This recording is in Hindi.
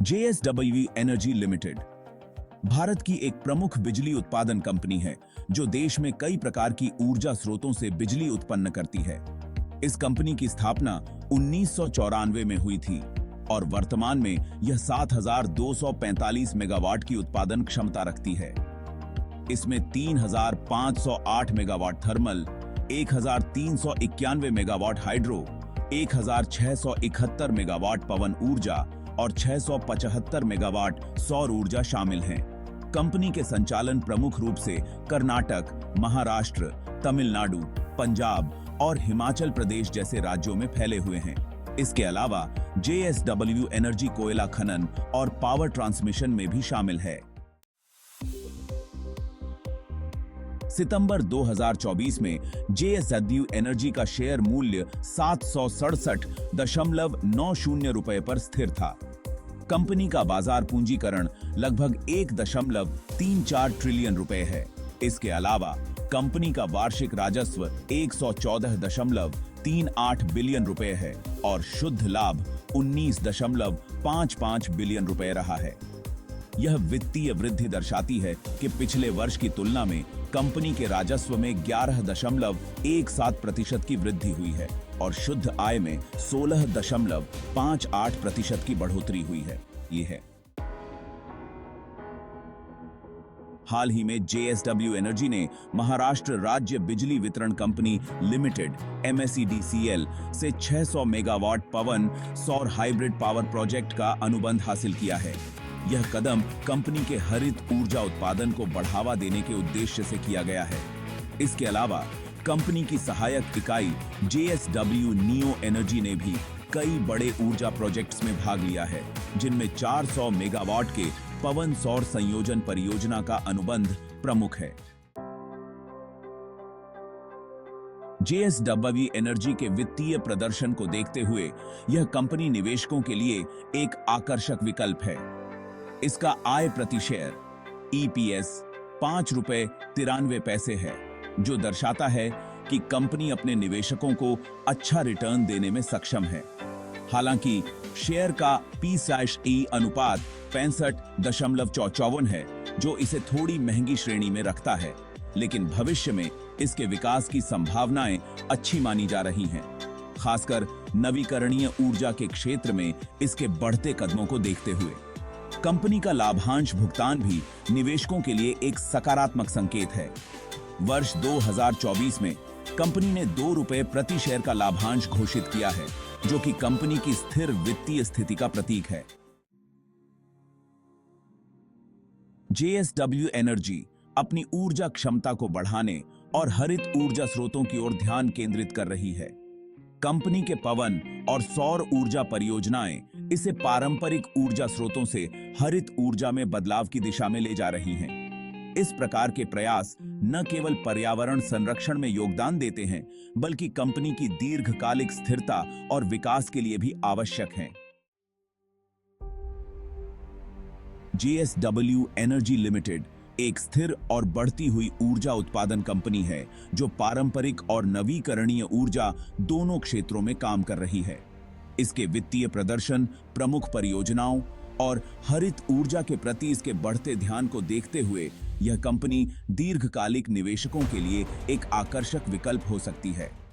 JSW एनर्जी लिमिटेड भारत की एक प्रमुख बिजली उत्पादन कंपनी है जो देश में कई प्रकार की ऊर्जा स्रोतों से बिजली उत्पन्न करती है। इस कंपनी की स्थापना 1994 में हुई थी और वर्तमान में यह 7,245 मेगावाट की उत्पादन क्षमता रखती है। इसमें 3,508 megawatt thermal, 1,391 megawatt hydro, 1,671 megawatt पवन ऊर्जा और 675 मेगावाट सौर ऊर्जा शामिल हैं। कंपनी के संचालन प्रमुख रूप से कर्नाटक, महाराष्ट्र, तमिलनाडु, पंजाब और हिमाचल प्रदेश जैसे राज्यों में फैले हुए हैं। इसके अलावा JSW एनर्जी कोयला खनन और पावर ट्रांसमिशन में भी शामिल है। सितंबर 2024 में JSW एनर्जी का शेयर मूल्य 767.90 रुपए पर स्थिर था। कंपनी का बाजार पूंजीकरण लगभग 1.34 ट्रिलियन रुपए है। इसके अलावा कंपनी का वार्षिक राजस्व 114.38 बिलियन रुपए है और शुद्ध लाभ 19.55 बिलियन रुपए रहा है। यह वित्तीय वृद्धि दर्शाती है कि पिछले वर्ष की तुलना में कंपनी के राजस्व में 11.17% की वृद्धि हुई है और शुद्ध आय में 16.58% की बढ़ोतरी हुई है। ये है। हाल ही में JSW एनर्जी ने महाराष्ट्र राज्य बिजली वितरण कंपनी लिमिटेड MSEDCL से 600 मेगावाट पवन सौर हाइब्रिड पावर प्रोजेक्ट का अनुबंध हासिल किया है। यह कदम कंपनी के हरित ऊर्जा उत्पादन को बढ़ावा देने के उद्देश्य से किया गया है। इसके अलावा कंपनी की सहायक इकाई JSW नियो एनर्जी ने भी कई बड़े ऊर्जा प्रोजेक्ट्स में भाग लिया है, जिनमें 400 मेगावाट के पवन सौर संयोजन परियोजना का अनुबंध प्रमुख है। JSW एनर्जी के वित्तीय प्रदर्शन को देखते हुए यह कंपनी निवेशकों के लिए एक आकर्षक विकल्प है। इसका आय प्रति शेयर EPS 5.93 रुपए है, जो दर्शाता है कि कंपनी अपने निवेशकों को अच्छा रिटर्न देने में सक्षम है। हालांकि शेयर का P/E अनुपात 65.54 है, जो इसे थोड़ी महंगी श्रेणी में रखता है, लेकिन भविष्य में इसके विकास की संभावनाएं अच्छी मानी जा रही हैं, खासकर नवीकरणीय ऊर्जा के क्षेत्र में इसके बढ़ते कदमों को देखते हुए। कंपनी का लाभांश भुगतान भी निवेशकों के लिए एक सकारात्मक संकेत है। वर्ष 2024 में कंपनी ने 2 रुपए प्रति शेयर का लाभांश घोषित किया है, जो कि कंपनी की स्थिर वित्तीय स्थिति का प्रतीक है। JSW एनर्जी अपनी ऊर्जा क्षमता को बढ़ाने और हरित ऊर्जा स्रोतों की ओर ध्यान केंद्रित कर रही है। कंपनी के पवन और सौर ऊर्जा परियोजनाएं इसे पारंपरिक ऊर्जा स्रोतों से हरित ऊर्जा में बदलाव की दिशा में ले जा रही हैं। इस प्रकार के प्रयास न केवल पर्यावरण संरक्षण में योगदान देते हैं, बल्कि कंपनी की दीर्घकालिक स्थिरता और विकास के लिए भी आवश्यक हैं। JSW एनर्जी लिमिटेड एक स्थिर और बढ़ती हुई ऊर्जा उत्पादन कंपनी है, जो पारंपरिक और नवीकरणीय ऊर्जा दोनों क्षेत्रों में काम कर रही है। इसके वित्तीय प्रदर्शन, प्रमुख परियोजनाओं और हरित ऊर्जा के प्रति इसके बढ़ते ध्यान को देखते हुए यह कंपनी दीर्घकालिक निवेशकों के लिए एक आकर्षक विकल्प हो सकती है।